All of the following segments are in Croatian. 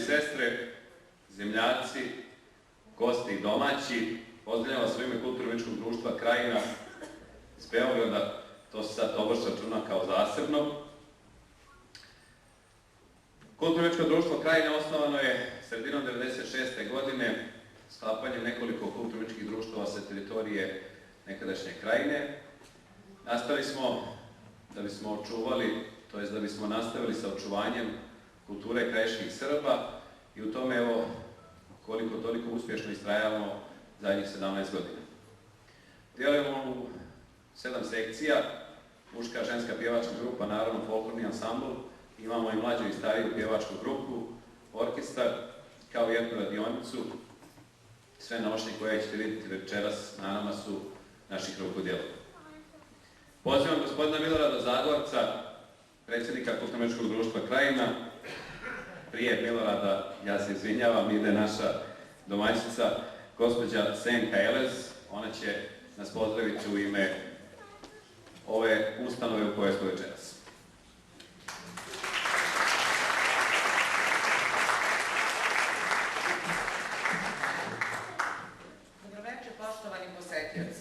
sestre, zemljaci, gosti i domaći, pozdravljam vas u ime Kulturno-umetničkog društva Krajina iz Beograda, to se sad tobož računa kao zasebno. Kulturno-umetničko društvo Krajina osnovano je sredinom 1996. godine sklapanjem nekoliko kulturno-umetničkih društava sa teritorije nekadašnje Krajine. Nastali smo da bismo očuvali, to jest da bismo nastavili sa očuvanjem kulture krajiških Srba i u tome, evo, koliko toliko uspješno istrajavamo zadnjih 17 godina. Djelujemo u 7 sekcija, muška, ženska pjevačka grupa, naravno folklorni ansambl, imamo i mlađu i stariju pjevačku grupu, orkestar, kao i jednu radionicu. Sve nošnje koje ćete vidjeti večeras na nama su naših rukodjela. Pozivam gospodina Milorada Zagorca, predsjednika Kulturno-umetničkog društva Krajina. Prije Milorada, ja se izvinjavam, ide naša domaćica, gospođa Senka Elez. Ona će nas pozdraviti u ime ove ustanove u kojoj smo večeras. Dobroveče, poštovani posetioci.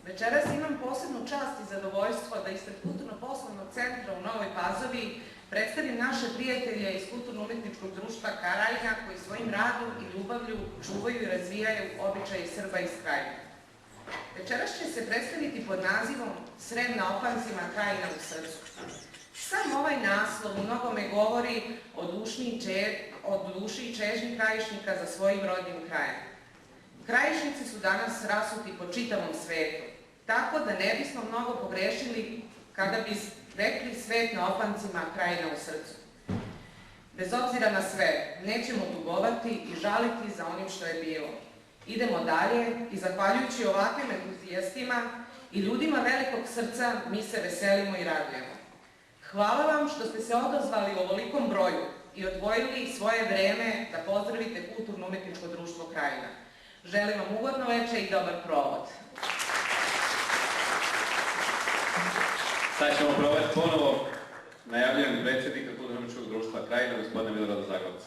Večeras imam posebnu čast i zadovoljstvo da ispred Kulturno-poslovnog centra u Novoj Pazovi predstavim naše prijatelje iz Kulturno-umetničkog društva Krajina koji svojim radom i ljubavlju čuvaju i razvijaju običaje Srba iz Krajine. Večeras će se predstaviti pod nazivom Srem na opancima, Krajina u srcu. Sam ovaj naslov u mnogome govori o duši i čežnji krajišnika za svojim rodnim krajem. Krajišnici su danas rasuti po čitavom svetu, tako da ne bismo mnogo pogrešili kada bi rekli svet na opancima, Krajina u srcu. Bez obzira na sve, nećemo tugovati i žaliti za onim što je bilo. Idemo dalje i zahvaljujući ovakvim entuzijastima i ljudima velikog srca mi se veselimo i radujemo. Hvala vam što ste se odazvali u ovolikom broju i odvojili svoje vreme da pozdravite Kulturno-umetničko društvo Krajina. Želim vam ugodno veče i dobar provod. Sad ćemo provati ponovo, najavljujem predsjednika Kulturno-umetničkog društva Krajina, gospodina Milorada Zagorca.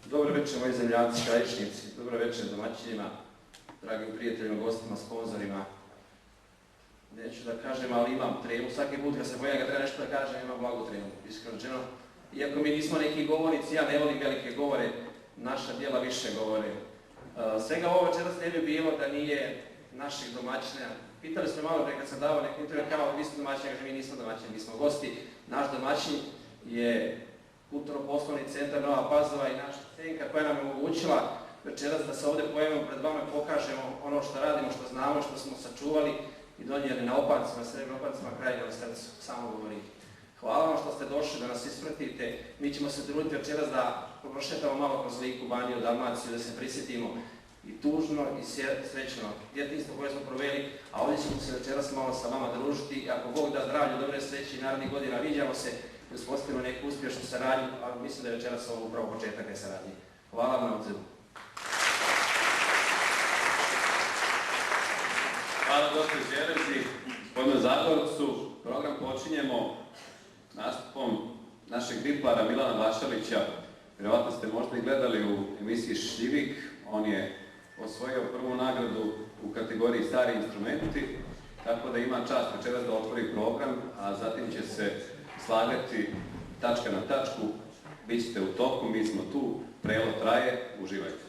Dobro večer, moji zemljaci, krajišnici, dobro večer domaćinima, dragim prijateljima, gostima, sponzorima. Neću da kažem, ali imam tremu. Svaki put kad se pojavim ga treba nešto da kažem, imam blagu tremu, iskreno rečeno. Iako mi nismo neki govornici, ja ne volim velike govore, naša djela više govore. Svega ovo večeras ne bi bilo da nije naših domaćina. Pitali smo malo pre kad sam davao neku intervju, kao vi ste domaćini, kaže mi nismo domaćini, mi smo gosti. Naš domaćin je Kulturno-poslovni centar Nova Pazova i naša Senka koja nam je omogućila večeras da se ovdje pojavimo pred vama i pokažemo ono što radimo, što znamo, što smo sačuvali i donijeli na opancima, srebrnim opancima Krajine u srcu, samo govori. Hvala vam što ste došli da nas ispratite. Mi ćemo se truditi večeras da prošetamo malo kroz Liku, Baniju, Dalmaciju, da se prisjetimo i tužno i srećno djetinjstvo koje smo proveli, a ovdje ćemo se večeras malo sa vama družiti. Ako Bog da zdravlju, dobre sreće i narednih godina viđamo se i uspostavimo neku uspješnu saradnju, ali mislim da je večeras ovo upravo početak te saradnje. Hvala vam na odzivu. Hvala gospođi Elezi, gospodinu Zagorcu. Program počinjemo nastupom našeg diplara Milana Vašalića. Vjerovatno ste možda i gledali u emisiji Šljivik. On je osvojio prvu nagradu u kategoriji Stari instrumenti, tako da ima čast večeras da otvori program, a zatim će se slagati tačka na tačku. Bićete u toku, mi smo tu, prelot traje, uživajte.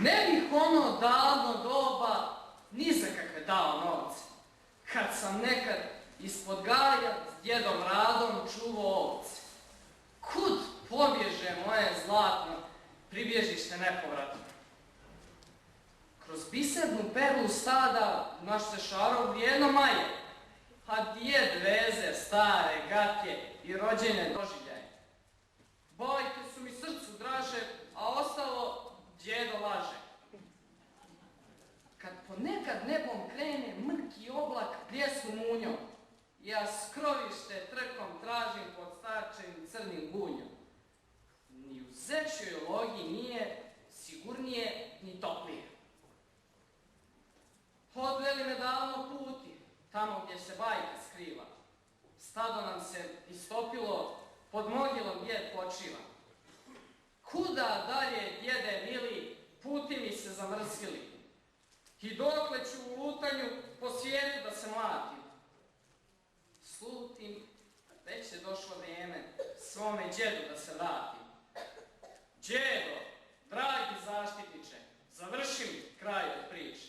Ne bih ono davno doba ni za kakve dao novce, kad sam nekad ispod gaja s djedom Radom čuvao ovce. Kud pobježe moje zlatno pribježište nepovratno? Kroz bisernu perlu stada naš se šarov vrijedno maje, a djed veze stare gatje i rođene doživljaje. Bajke su mi srcu draže, a ostalo djedo laže. Kad ponekad nebom krene mrki oblak pljesnu munjom, ja skrovište trkom tražim pod starčevim crnim gunjom. Ni u zečjoj logi nije sigurnije ni toplije. Odveli me davno puti, tamo gdje se bajka skriva. Stado nam se istopilo, pod mogilom djed počiva. Kuda dalje, djede mili, puti mi se zamrskili. I dokle ću u lutanju po svijetu da se mlatim. Slutim, već je došlo vrijeme svome djedu da se vratim. Djedo, dragi zaštitniče, završi mi kraj od priče.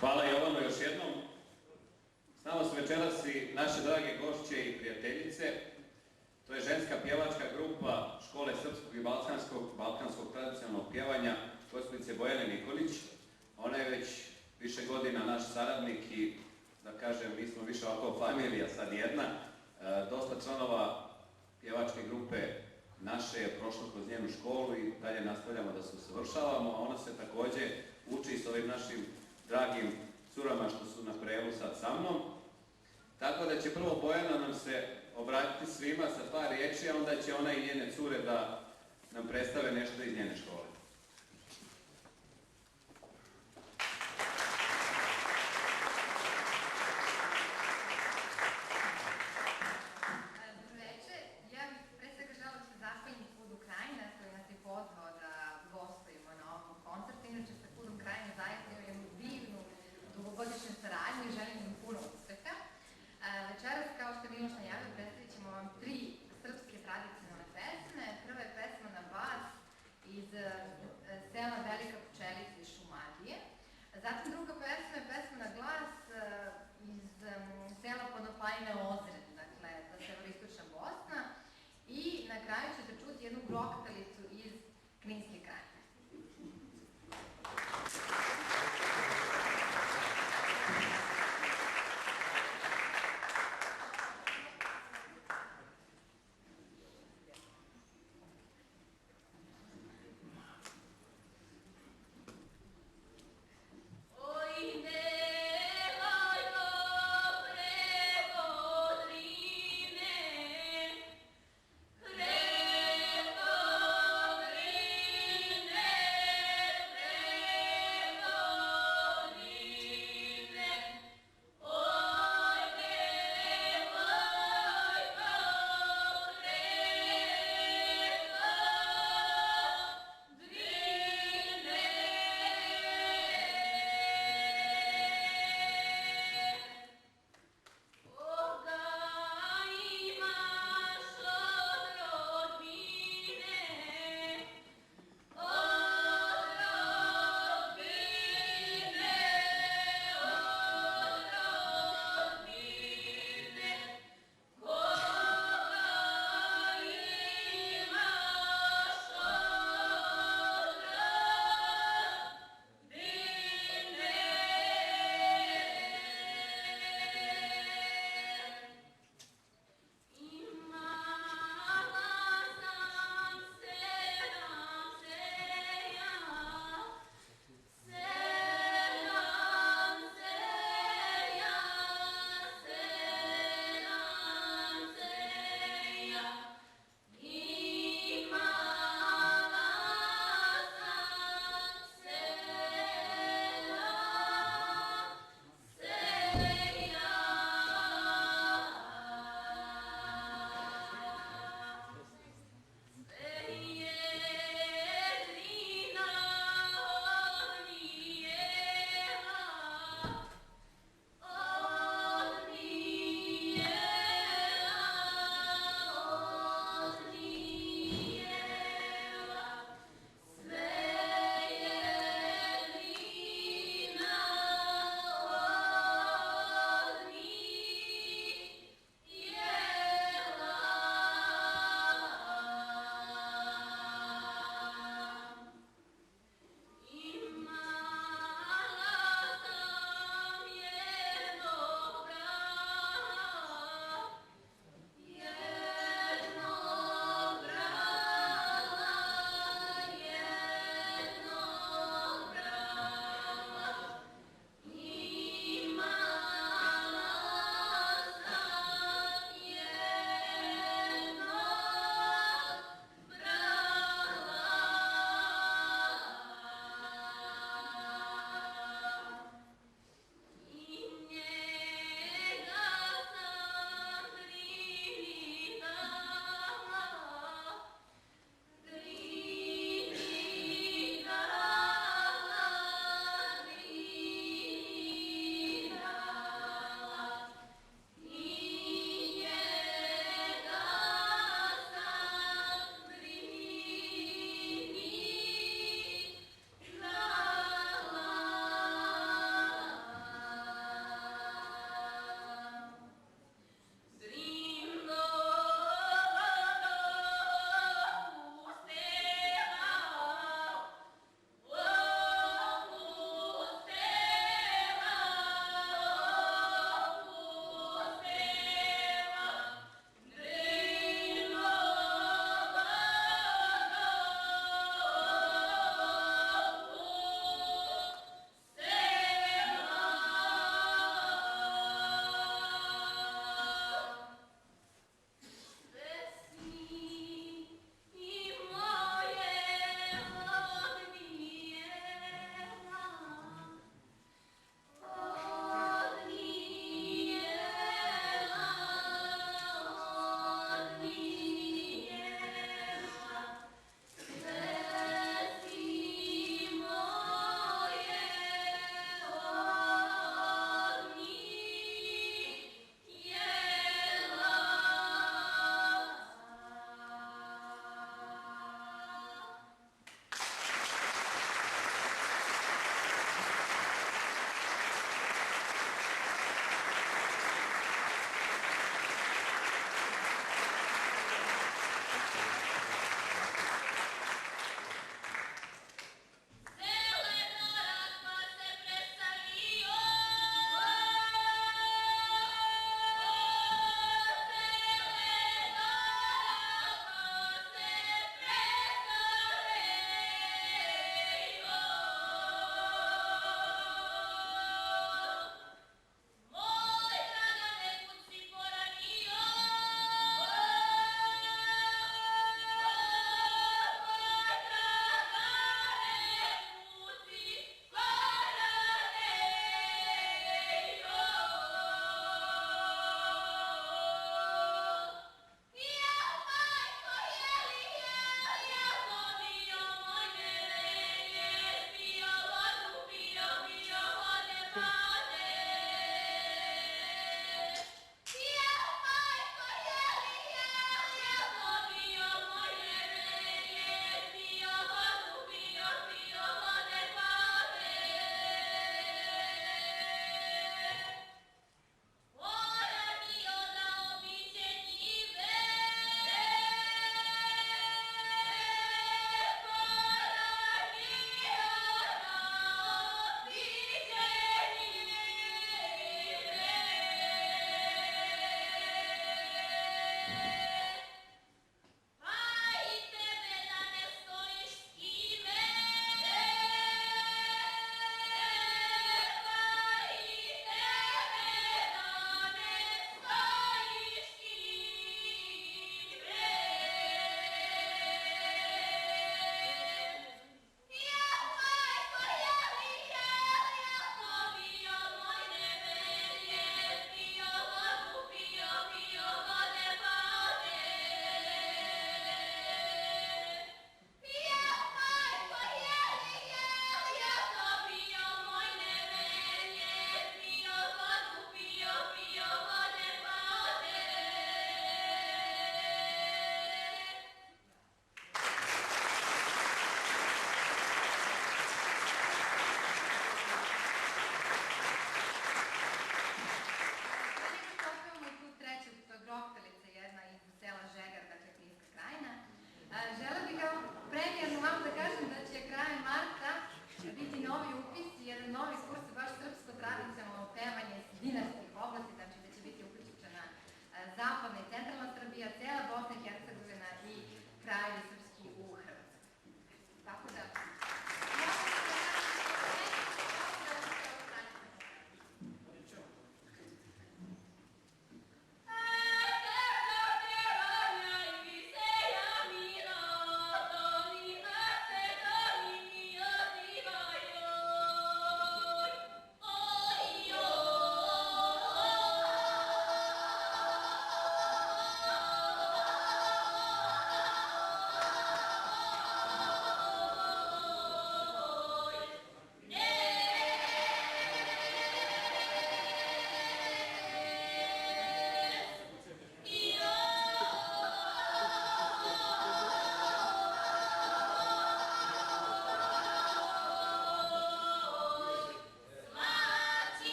Hvala Jovano još jednom. S nama su večeras i naše drage gošće i prijateljice. To je ženska pjevačka grupa Škole srpskog i balkanskog tradicionalnog pjevanja gospođice Bojane Nikolić. Ona je već više godina naš saradnik i, da kažem, mi smo više ovako familija sad jedna. Dosta članova pjevačke grupe naše je prošlo kroz njenu školu i dalje nastavljamo da se usavršavamo, a ona se također uči s ovim našim dragim curama što su na prelu sad sa mnom. Tako da će prvo Bojana nam se obratiti svima sa par riječi, a onda će ona i njene cure da nam predstave nešto iz njene škole. Dobro večer. Ja bih pre svega žela da se zahvalim Kudu Krajina koji nas je pozvao da gostujemo na ovom koncertu. Inače sa Kudom Krajina zaista imamo jednu divnu dugogodišnju saradnju i želim im puno uspeha. Večeras, kao što je Miloš najavio, predstavit ćemo vam 3 srpske tradicionalne pesme. Prva je pesma na bas iz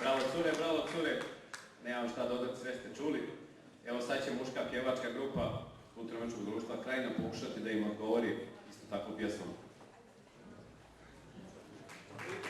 Bravo cure. Nemam šta dodati, sve ste čuli. Evo sad će muška pjevačka grupa Kulturno-umjetničkog društva Krajina pokušati da im odgovori isto takvu pjesmom. Oh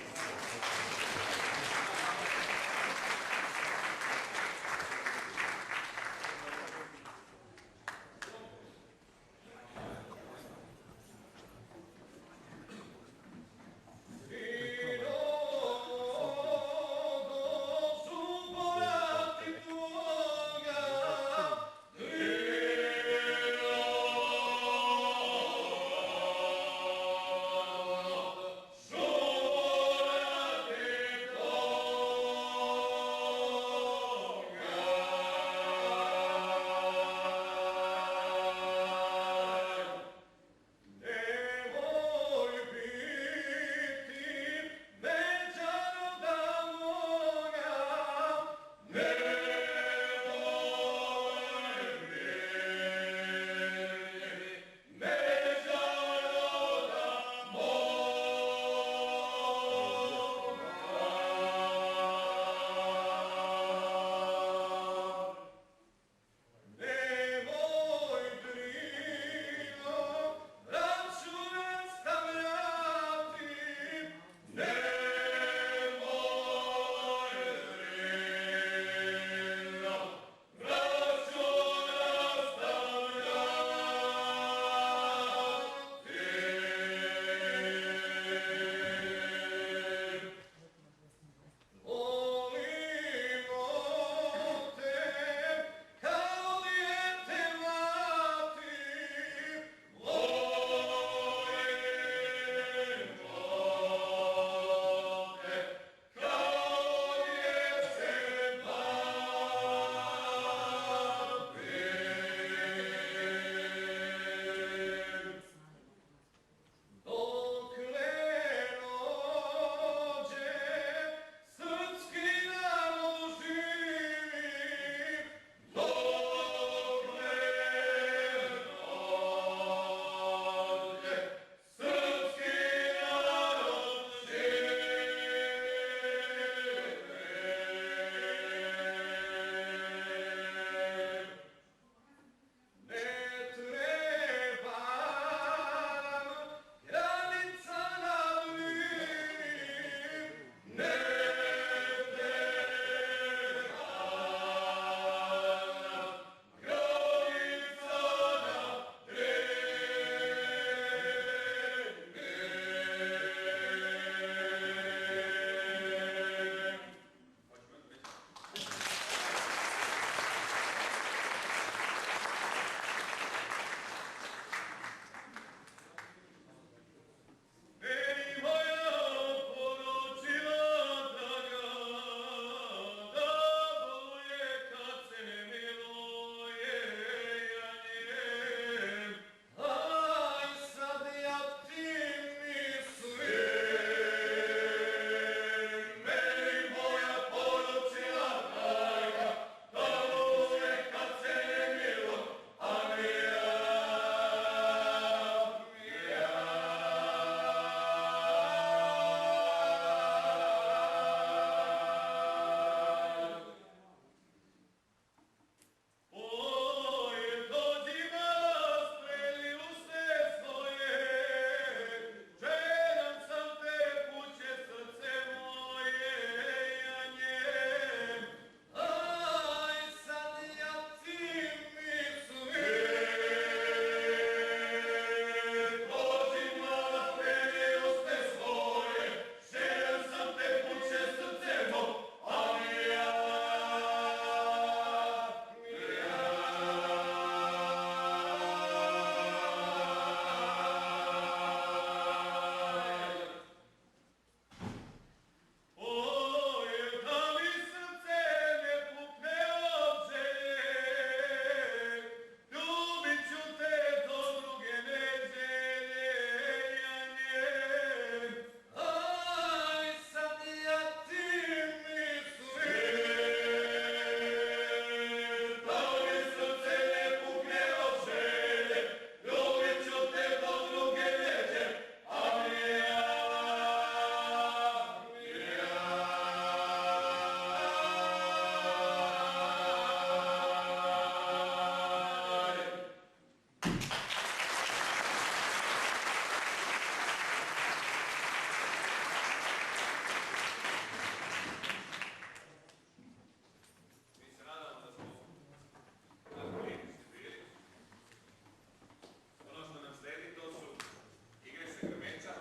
se Grmeca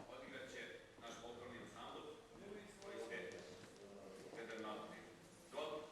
odigrat će naš folklorni ansambl koji se Pedar Maltni. Dobro.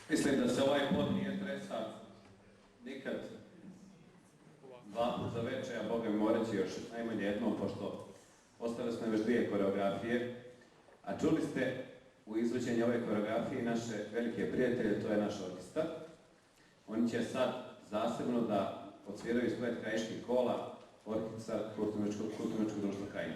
Mislim da se ovaj pod nije tresao nikad dva puta veče, a Boga mi moreći još najmanje jednom, pošto ostale su nam još dvije koreografije. A čuli ste u izvođenju ove koreografije naše velike prijatelje, to je naš orkestar. Oni će sad zasebno da odsviraju ispred krajiških kola orkestar Kulturno-umjetničkog društva Krajina.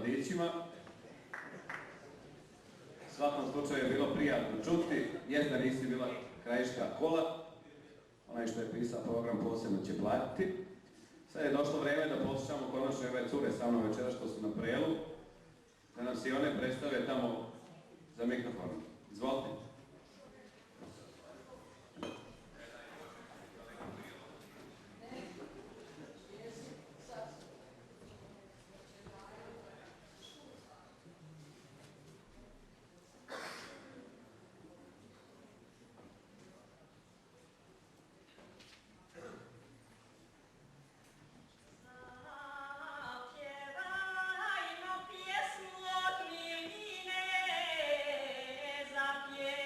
mladićima. U svakom slučaju je bilo prijatno čuti, jezda nisi bila krajiška kola, onaj što je pisao program posebno će platiti. Sad je došlo vreme da poslušamo konačno ove cure sa mnom večera što su na prelu, da nam se i one predstave tamo za mikrofon. Izvolite. Zapjevajmo pjesmu od miline, zapjevajmo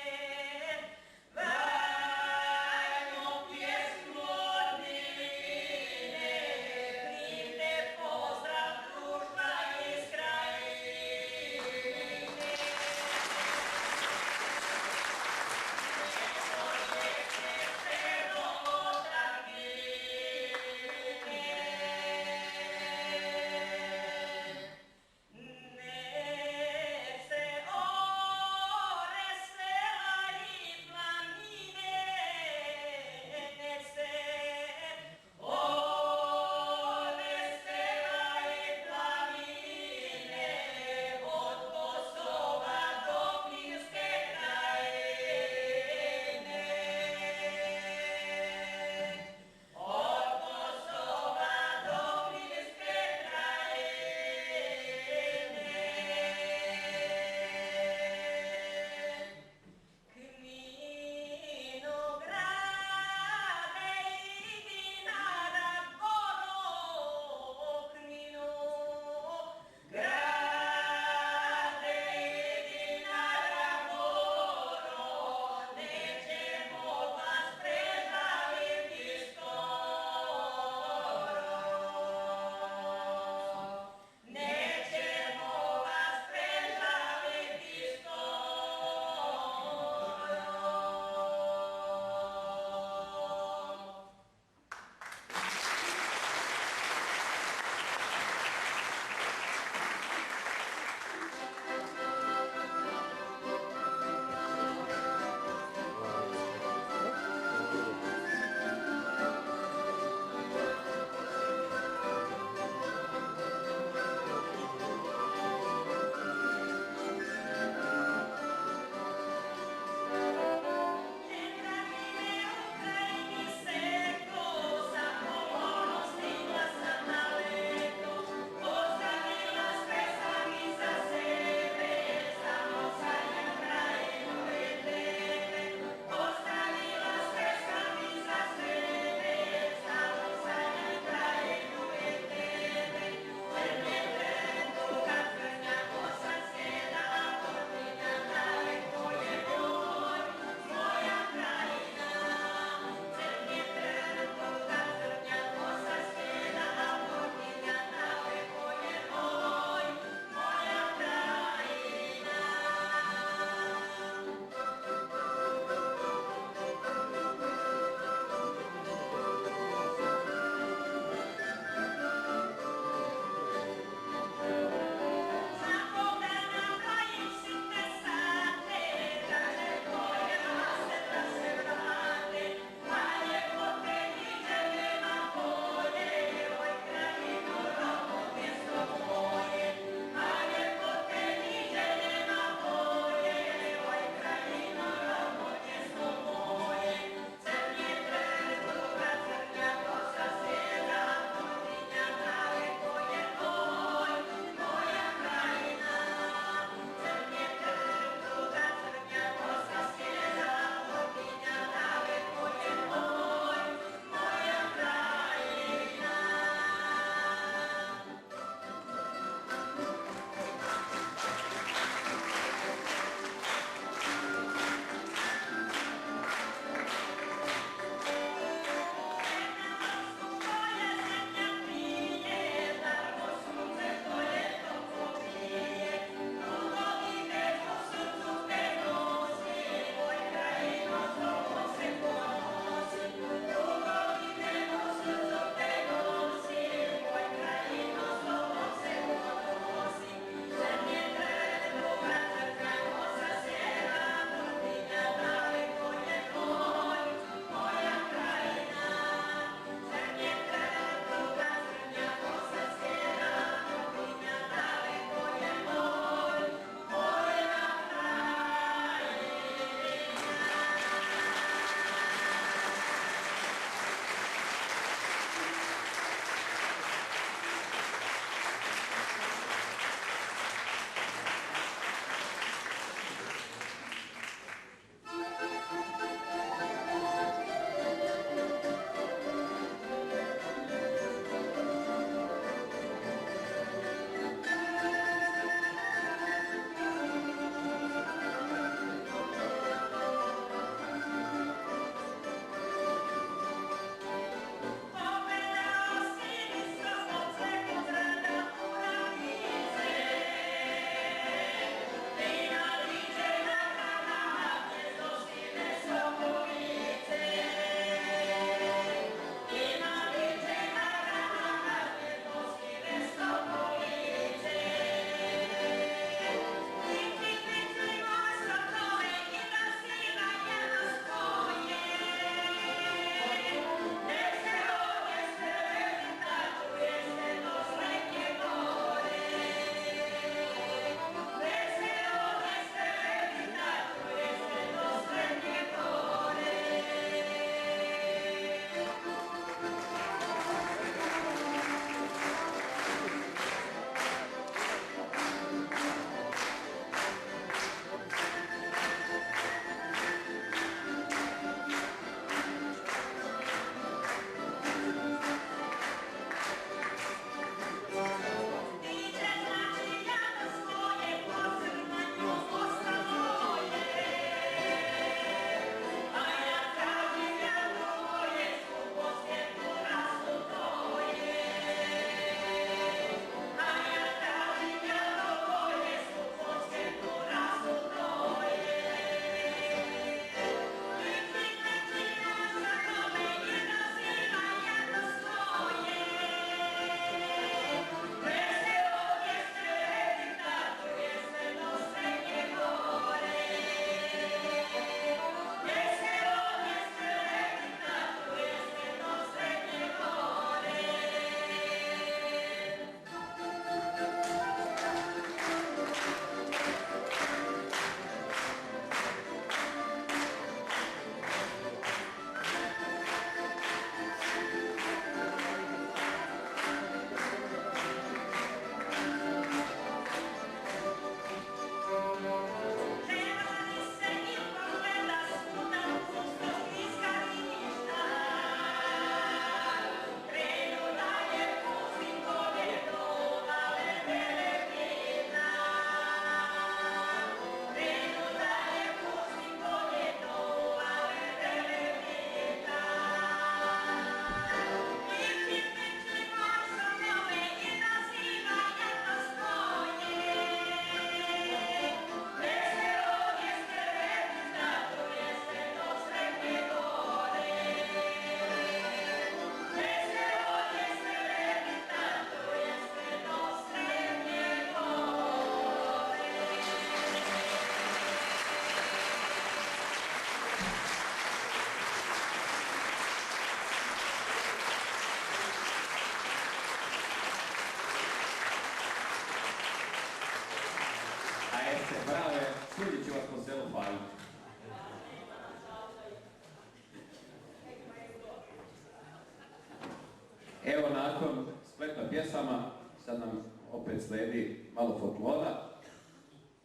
nakon spleta pjesama, sad nam opet sledi malo folklora.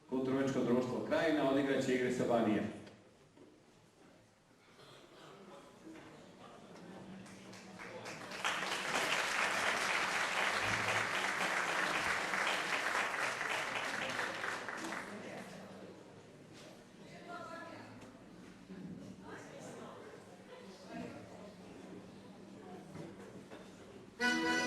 Kulturno-umjetničko društvo Krajina odigrat će Igre sa Banije. Thank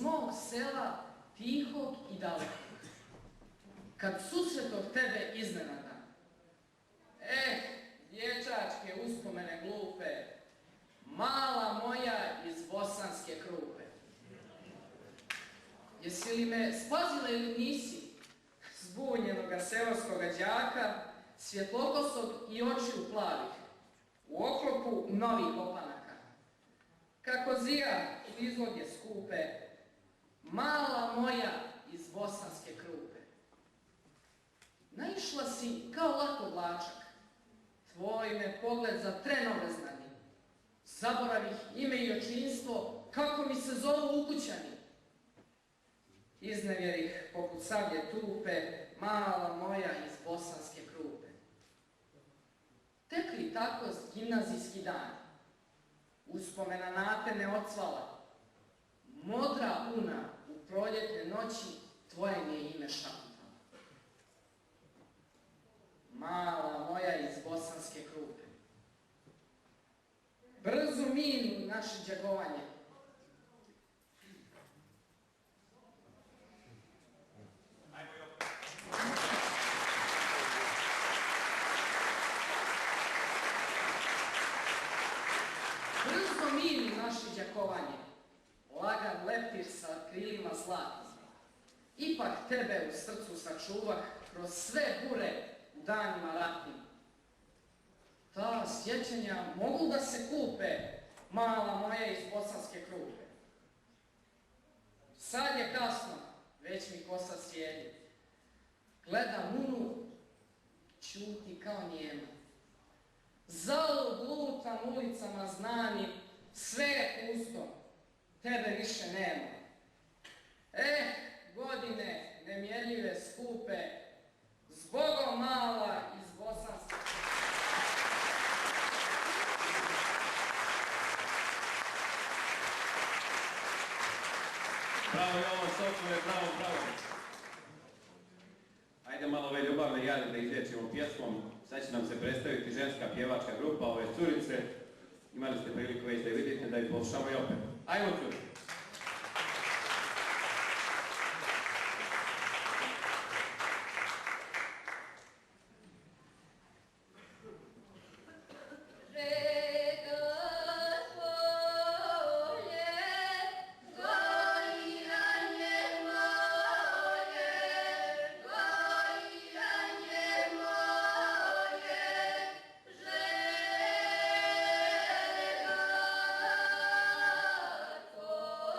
mog sela, tihog i dalekog. Kad susretov tebe iznenada, dječačke uspomene glupe, mala moja iz bosanske krupe. Jesi li me spazila ili nisi, zbunjenoga seoskoga đaka, svjetlokosog i očiju plavih, u oklopu novih opanaka. Kako zija u izloge skupe, mala moja iz bosanske krupe. Naišla si kao lako vlačak, tvoj me pogled za trenove znani. Zaboravih ime i očinstvo, kako mi se zovu ukućani. Iznevjerih poput sablje tupe, mala moja iz bosanske krupe. Tekli tako gimnazijski dani, uspomena na te ne ocvala. Modra una u proljetne noći tvoje mi je ime šaputalo. Mala moja iz bosanske krupe. Brzo minu naše đagovanje. Brzo minu naše đakovanje. Lagan leptir sa krilima zlatnim. Ipak tebe u srcu sačuvah kroz sve bure u danima ratnim. Ta sjećanja mogu da se kupe, mala moja iz bosanske krupe. Sad je kasno, već mi kosa sjedi. Gledam unu, ćuti kao njema. Zalud lutam ulicama znanim, sve je pusto, tebe više nema. Godine nemjerljive skupe, zbogom mala iz bosanske. Bravo Jovan Sokole, bravo. Ajde malo ove ljubavne jade da izlječimo pjesmom. Sad će nam se predstaviti ženska pjevačka grupa, ove curice. Imali ste priliku već da je vidite, da ih poslušamo i opet. Ajmo curice! Oh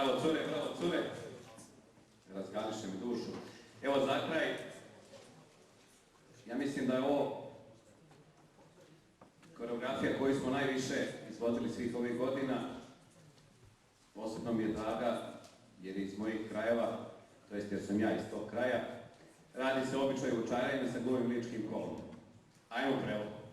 Bravo cure. Razgališe mi dušu. Evo za kraj, ja mislim da je ovo koreografija koju smo najviše izvodili svih ovih godina. Posebno mi je draga jer je iz mojih krajeva, to jest jer sam ja iz tog kraja. Radi se o običaju vučarenja sa Guvim ličkim kolom. Ajmo prelo.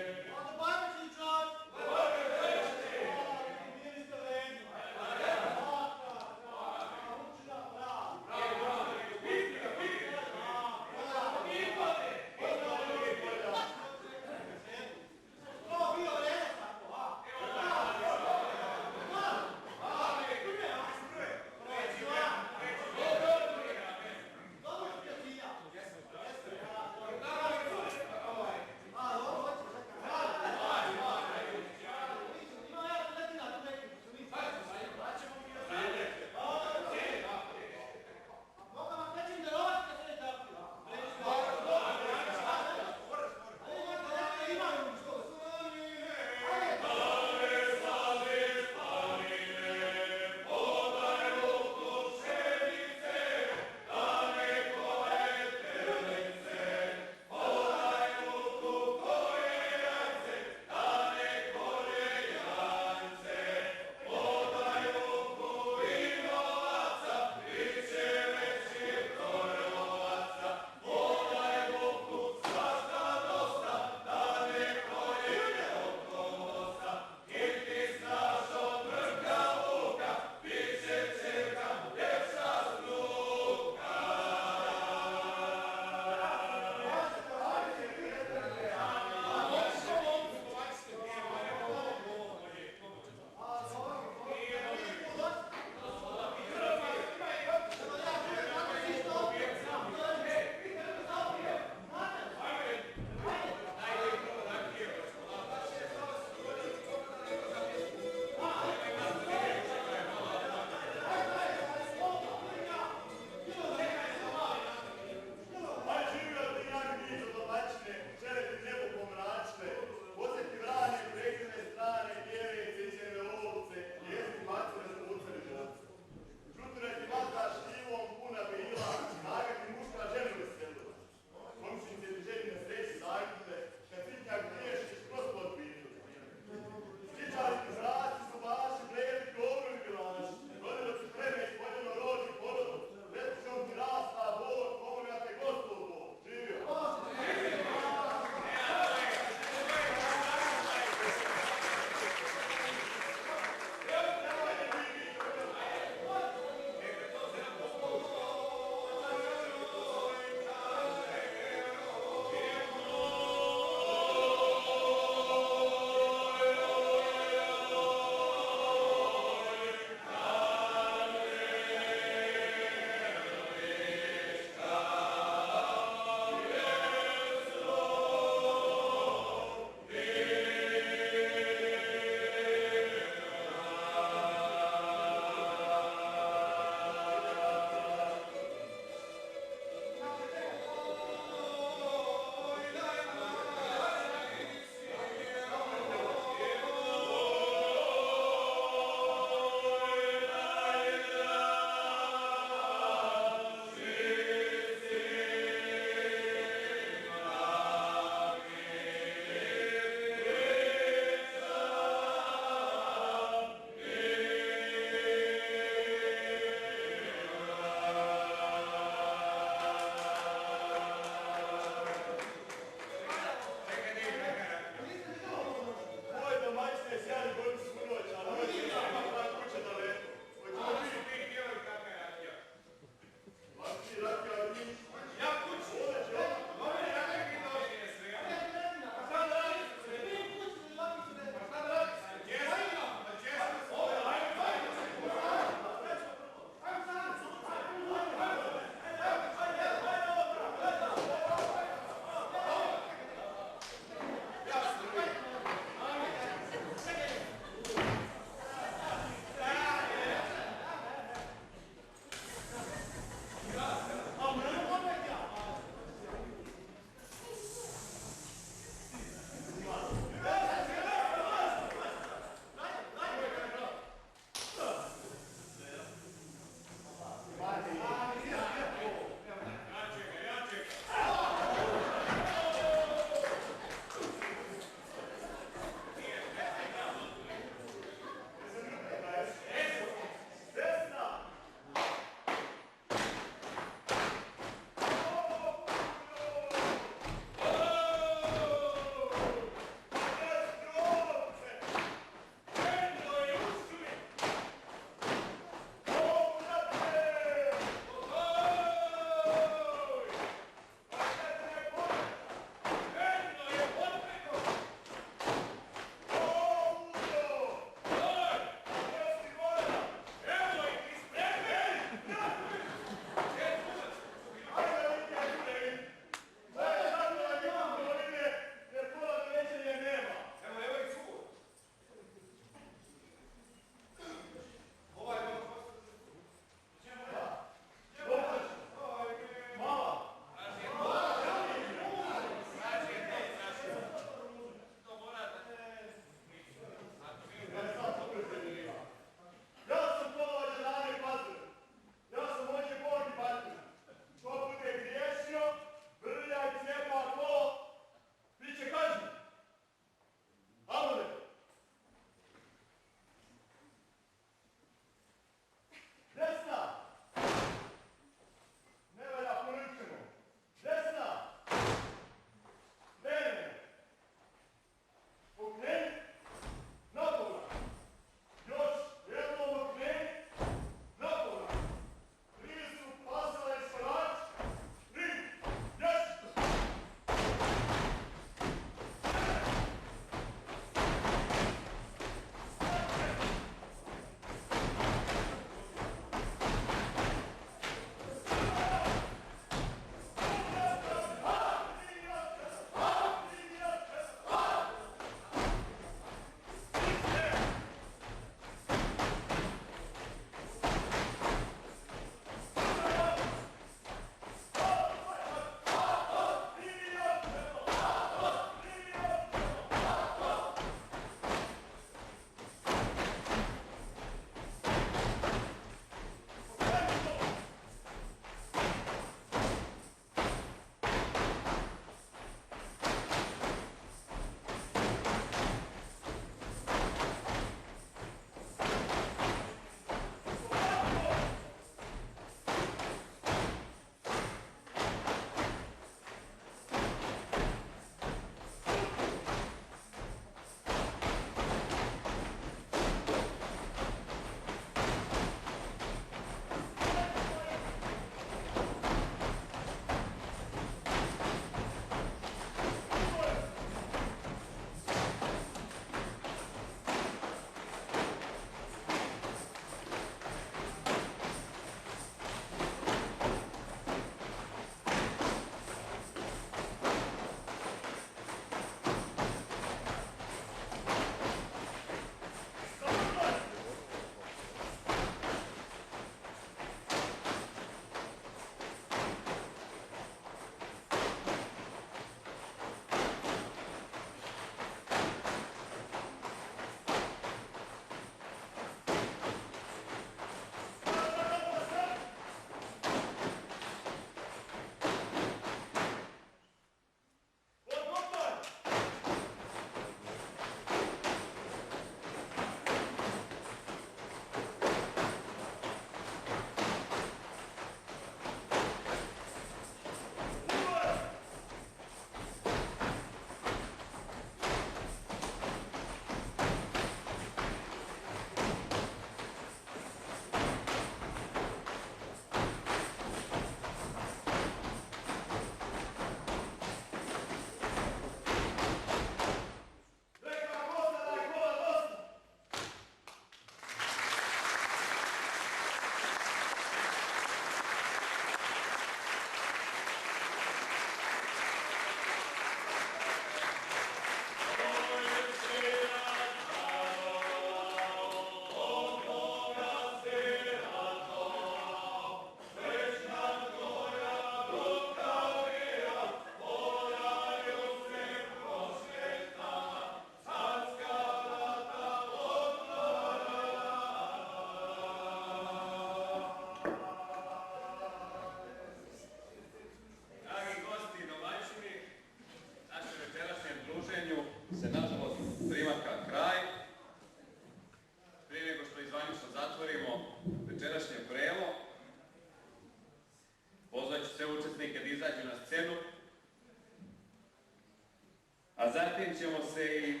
zatim ćemo se i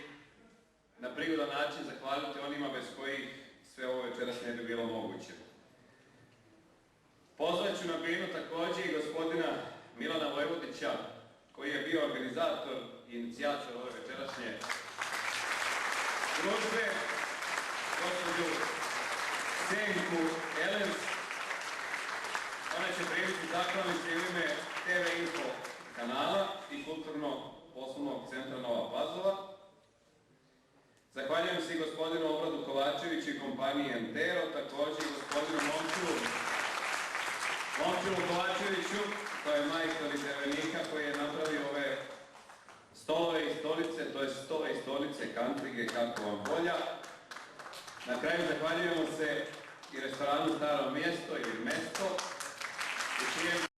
na prigodan način zahvaliti onima bez kojih sve ovo večeras ne bi bilo moguće. Pozvat ću na binu također i gospodina Milana Vojvodića, koji je bio organizator i inicijator ove večerašnje družbe, gospođu Senku Elens. Ona će primiti zahvalnice u ime TV Info kanala i Kulturno-poslovnog centra Nova Pazova. Zahvaljujem se i gospodinu Obradu Kovačeviću i kompaniji Entero, također i gospodinu Momčilu Kovačeviću, koji je majstor iz Ervenika, koji je napravio ove stolove i stolice, to je stole i stolice, kantrige, kako vam volja. Na kraju zahvaljujemo se i restoranu Staro mjesto ili mesto, u čijem